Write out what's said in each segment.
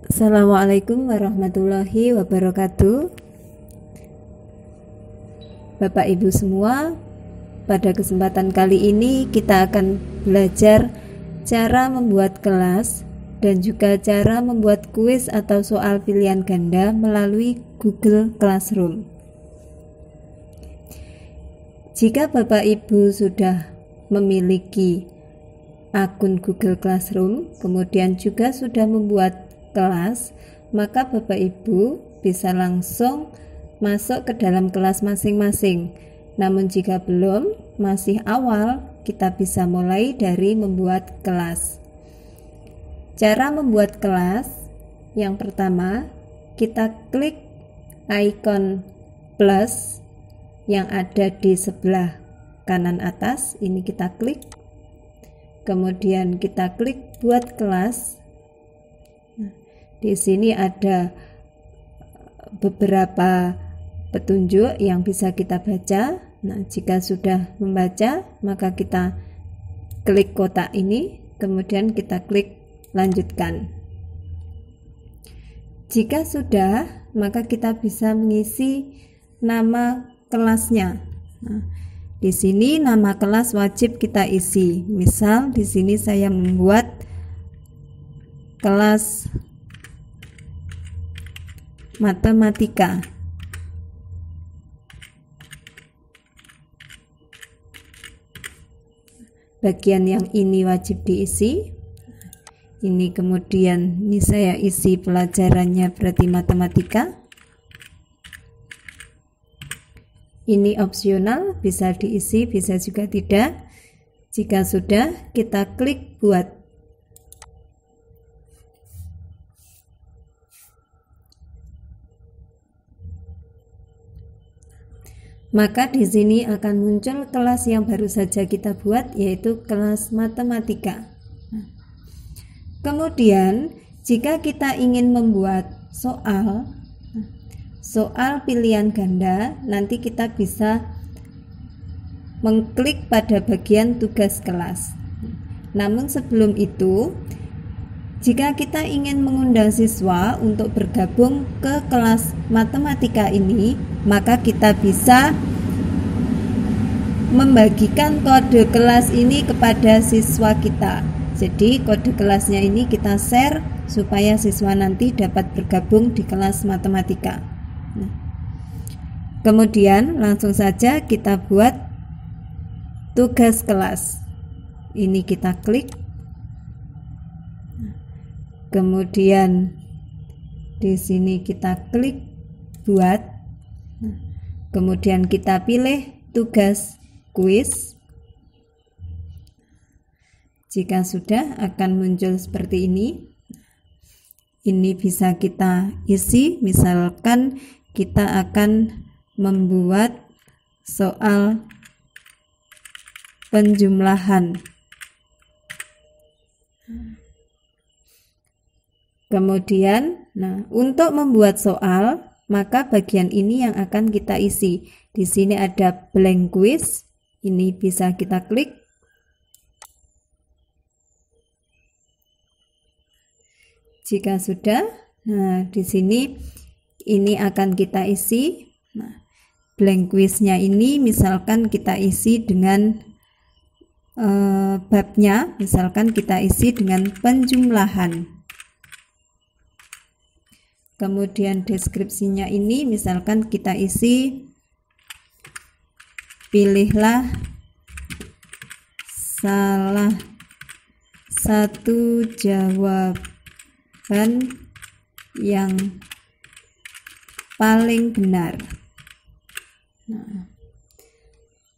Assalamualaikum warahmatullahi wabarakatuh. Bapak Ibu semua, pada kesempatan kali ini kita akan belajar cara membuat kelas dan juga cara membuat kuis atau soal pilihan ganda melalui Google Classroom. Jika Bapak Ibu sudah memiliki akun Google Classroom, kemudian juga sudah membuat kelas, maka Bapak Ibu bisa langsung masuk ke dalam kelas masing-masing. Namun jika belum, masih awal, kita bisa mulai dari membuat kelas. Cara membuat kelas, yang pertama, kita klik icon plus yang ada di sebelah kanan atas, ini kita klik. Kemudian kita klik buat kelas. Di sini ada beberapa petunjuk yang bisa kita baca. Nah, jika sudah membaca, maka kita klik kotak ini, kemudian kita klik lanjutkan. Jika sudah, maka kita bisa mengisi nama kelasnya. Nah, di sini nama kelas wajib kita isi. Misal di sini saya membuat kelas matematika. Bagian yang ini wajib diisi. Ini kemudian ini saya isi pelajarannya berarti matematika. Ini opsional, bisa diisi, bisa juga tidak. Jika sudah, kita klik buat. Maka di sini akan muncul kelas yang baru saja kita buat, yaitu kelas matematika. Kemudian jika kita ingin membuat soal pilihan ganda, nanti kita bisa mengklik pada bagian tugas kelas. Namun sebelum itu, jika kita ingin mengundang siswa untuk bergabung ke kelas matematika ini, maka kita bisa membagikan kode kelas ini kepada siswa kita. Jadi kode kelasnya ini kita share supaya siswa nanti dapat bergabung di kelas matematika. Nah, kemudian langsung saja kita buat tugas kelas. Ini kita klik. Kemudian di sini kita klik buat. Kemudian kita pilih tugas kuis. Jika sudah, akan muncul seperti ini. Ini bisa kita isi, misalkan kita akan membuat soal penjumlahan. Kemudian, untuk membuat soal, maka bagian ini yang akan kita isi. Di sini ada blank quiz. Ini bisa kita klik. Jika sudah, di sini ini akan kita isi. Blank quiznya ini misalkan kita isi dengan babnya, misalkan kita isi dengan penjumlahan. Kemudian deskripsinya ini misalkan kita isi, pilihlah salah satu jawaban yang paling benar.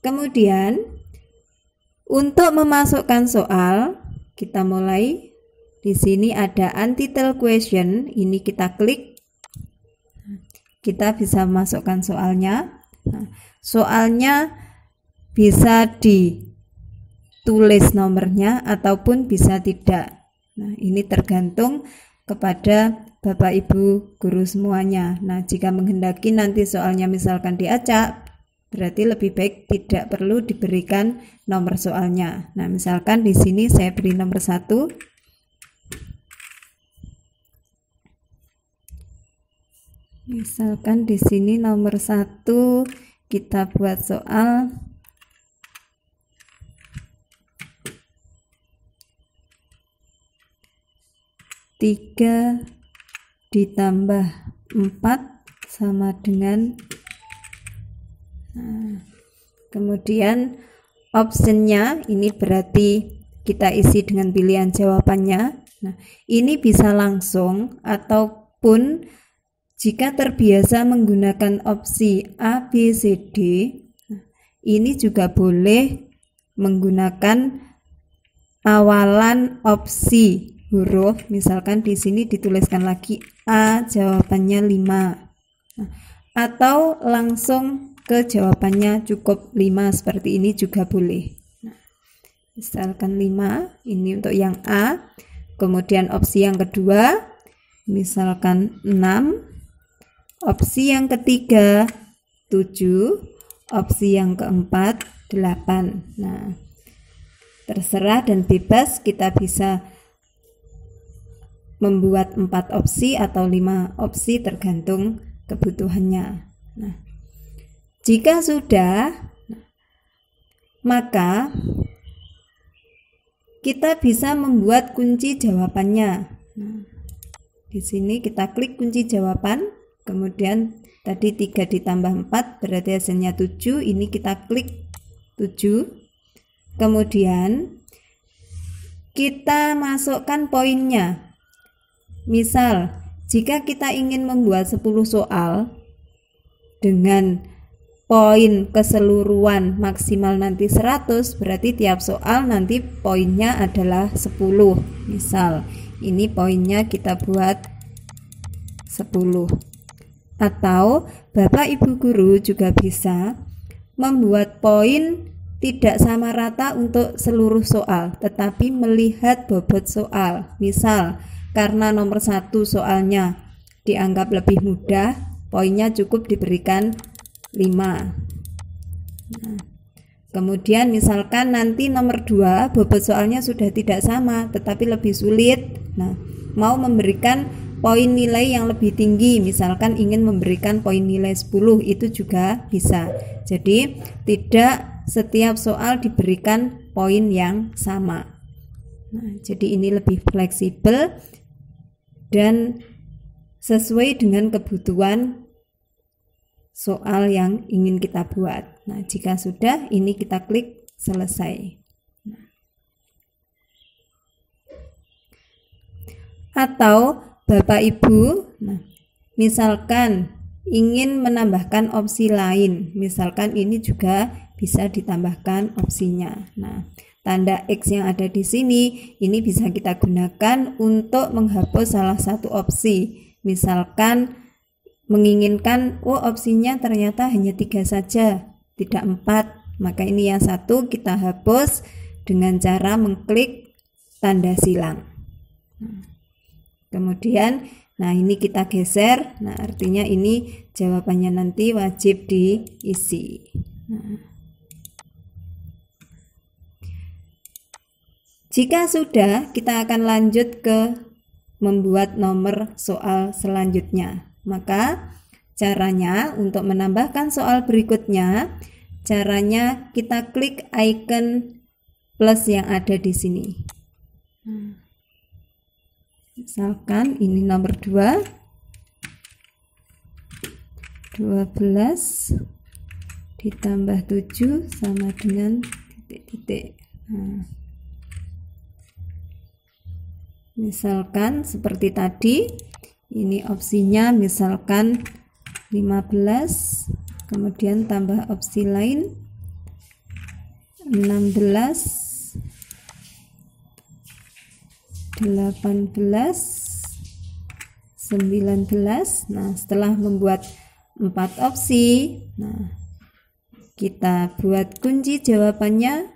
Kemudian untuk memasukkan soal, kita mulai. Di sini ada untitled question, ini kita klik. Kita bisa masukkan soalnya. Soalnya bisa ditulis nomornya ataupun bisa tidak. Ini tergantung kepada Bapak Ibu guru semuanya. Jika menghendaki nanti soalnya misalkan diacak, berarti lebih baik tidak perlu diberikan nomor soalnya. Misalkan di sini saya beri nomor 1. Misalkan di sini nomor 1 kita buat soal tiga ditambah 4 sama dengan kemudian optionnya ini berarti kita isi dengan pilihan jawabannya. Nah, ini bisa langsung ataupun jika terbiasa menggunakan opsi A, B, C, D, ini juga boleh menggunakan awalan opsi huruf. Misalkan di sini dituliskan lagi A, jawabannya 5. Atau langsung ke jawabannya cukup 5 seperti ini juga boleh. Misalkan 5, ini untuk yang A. Kemudian opsi yang kedua, misalkan 6. Opsi yang ketiga 7. Opsi yang keempat 8. Nah, terserah dan bebas, kita bisa membuat 4 opsi atau 5 opsi tergantung kebutuhannya. Nah, jika sudah, maka kita bisa membuat kunci jawabannya. Nah, di sini kita klik kunci jawaban, kemudian tadi 3 ditambah 4 berarti hasilnya 7. Ini kita klik 7. Kemudian kita masukkan poinnya. Misal, jika kita ingin membuat 10 soal dengan poin keseluruhan maksimal nanti 100, berarti tiap soal nanti poinnya adalah 10. Misal, ini poinnya kita buat 10. Atau Bapak Ibu guru juga bisa membuat poin tidak sama rata untuk seluruh soal, tetapi melihat bobot soal. Misal, karena nomor 1 soalnya dianggap lebih mudah, poinnya cukup diberikan 5. Nah, kemudian misalkan nanti nomor 2 bobot soalnya sudah tidak sama tetapi lebih sulit. Nah, mau memberikan poin nilai yang lebih tinggi, misalkan ingin memberikan poin nilai 10, itu juga bisa. Jadi tidak setiap soal diberikan poin yang sama. Nah, jadi ini lebih fleksibel dan sesuai dengan kebutuhan soal yang ingin kita buat. Nah, jika sudah, ini kita klik selesai. Atau Bapak Ibu, misalkan ingin menambahkan opsi lain, misalkan ini juga bisa ditambahkan opsinya. Nah, tanda X yang ada di sini, ini bisa kita gunakan untuk menghapus salah satu opsi. Misalkan menginginkan, opsinya ternyata hanya 3 saja, tidak 4, maka ini yang 1 kita hapus dengan cara mengklik tanda silang. Kemudian, ini kita geser, artinya ini jawabannya nanti wajib diisi. Jika sudah, kita akan lanjut ke membuat nomor soal selanjutnya. Maka caranya untuk menambahkan soal berikutnya, caranya kita klik icon plus yang ada di sini. Misalkan ini nomor 2, 12 ditambah 7 sama dengan titik-titik. Misalkan seperti tadi, ini opsinya misalkan 15, kemudian tambah opsi lain 16, 18, 19. Nah, setelah membuat 4 opsi, kita buat kunci jawabannya.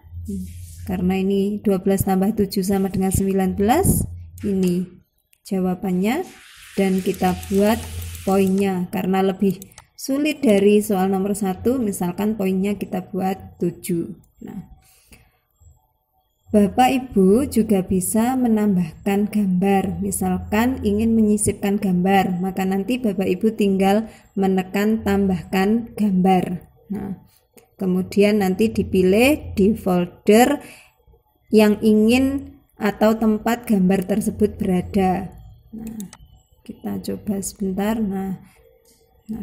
Karena ini 12 tambah 7 sama dengan 19, ini jawabannya, dan kita buat poinnya. Karena lebih sulit dari soal nomor 1, misalkan poinnya kita buat 7. Nah, Bapak Ibu juga bisa menambahkan gambar. Misalkan ingin menyisipkan gambar, maka nanti Bapak Ibu tinggal menekan tambahkan gambar. Nah, kemudian nanti dipilih di folder yang ingin atau tempat gambar tersebut berada. Nah, kita coba sebentar. Nah,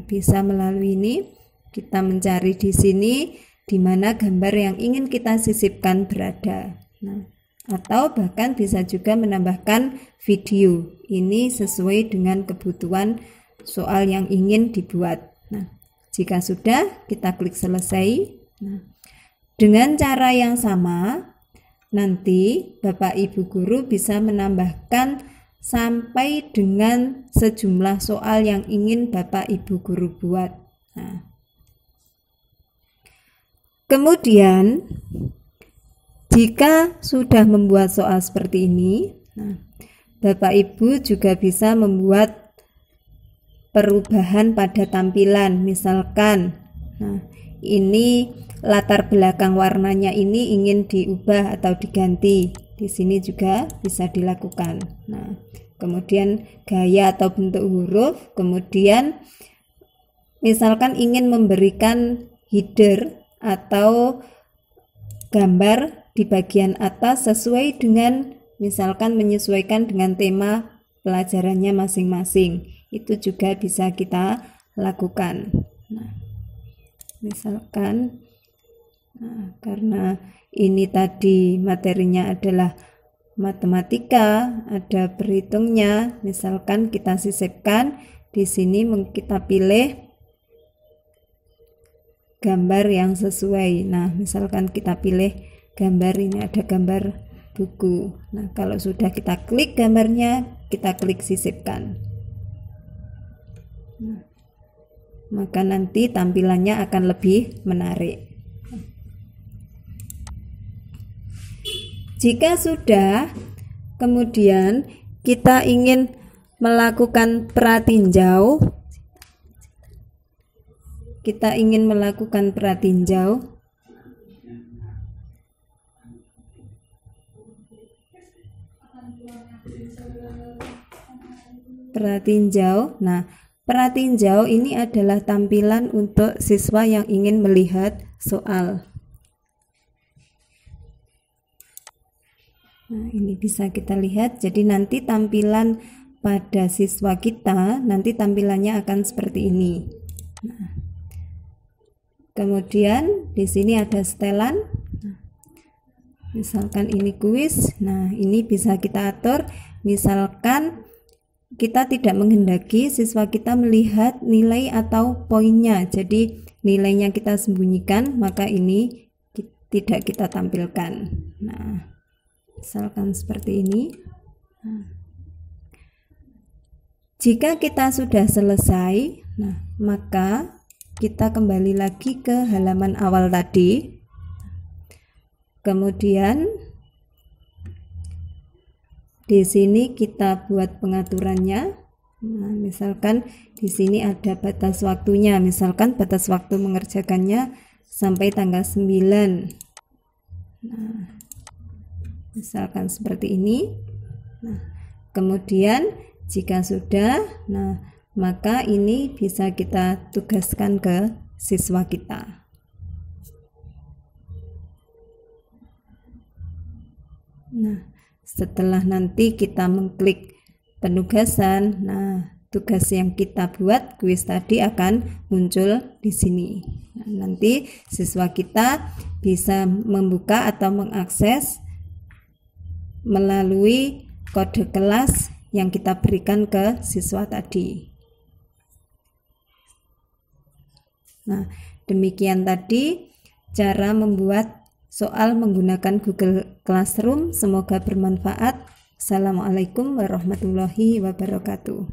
bisa melalui ini kita mencari di sini di mana gambar yang ingin kita sisipkan berada. Nah, atau bahkan bisa juga menambahkan video. Ini sesuai dengan kebutuhan soal yang ingin dibuat. Nah, jika sudah, kita klik selesai. Nah, dengan cara yang sama, nanti Bapak Ibu guru bisa menambahkan sampai dengan sejumlah soal yang ingin Bapak Ibu guru buat. Nah, kemudian jika sudah membuat soal seperti ini, Bapak Ibu juga bisa membuat perubahan pada tampilan. Misalkan, ini latar belakang warnanya ini ingin diubah atau diganti. Di sini juga bisa dilakukan. Nah, kemudian gaya atau bentuk huruf, kemudian misalkan ingin memberikan header atau gambar di bagian atas sesuai dengan, misalkan menyesuaikan dengan tema pelajarannya masing-masing. Itu juga bisa kita lakukan. Nah, misalkan karena ini tadi materinya adalah matematika, ada perhitungnya, misalkan kita sisipkan di sini, kita pilih gambar yang sesuai. Nah, misalkan kita pilih gambar, ini ada gambar buku. Nah, kalau sudah kita klik gambarnya, kita klik sisipkan. Nah, maka nanti tampilannya akan lebih menarik. Jika sudah, kemudian kita ingin melakukan pratinjau. Kita ingin melakukan pratinjau. Nah, pratinjau ini adalah tampilan untuk siswa yang ingin melihat soal. Nah, ini bisa kita lihat. Jadi nanti tampilan pada siswa kita, nanti tampilannya akan seperti ini. Nah, kemudian di sini ada setelan. Misalkan ini kuis. Nah, ini bisa kita atur. Misalkan kita tidak menghendaki siswa kita melihat nilai atau poinnya, jadi nilainya kita sembunyikan, maka ini tidak kita tampilkan. Nah, misalkan seperti ini. Jika kita sudah selesai, maka kita kembali lagi ke halaman awal tadi. Kemudian di sini kita buat pengaturannya. Nah, misalkan di sini ada batas waktunya. Misalkan batas waktu mengerjakannya sampai tanggal 9. Nah, misalkan seperti ini. Nah, kemudian jika sudah, maka ini bisa kita tugaskan ke siswa kita. Nah, setelah nanti kita mengklik penugasan, tugas yang kita buat, kuis tadi akan muncul di sini. Nah, nanti siswa kita bisa membuka atau mengakses melalui kode kelas yang kita berikan ke siswa tadi. Nah, demikian tadi cara membuat soal menggunakan Google Classroom. Semoga bermanfaat. Assalamualaikum warahmatullahi wabarakatuh.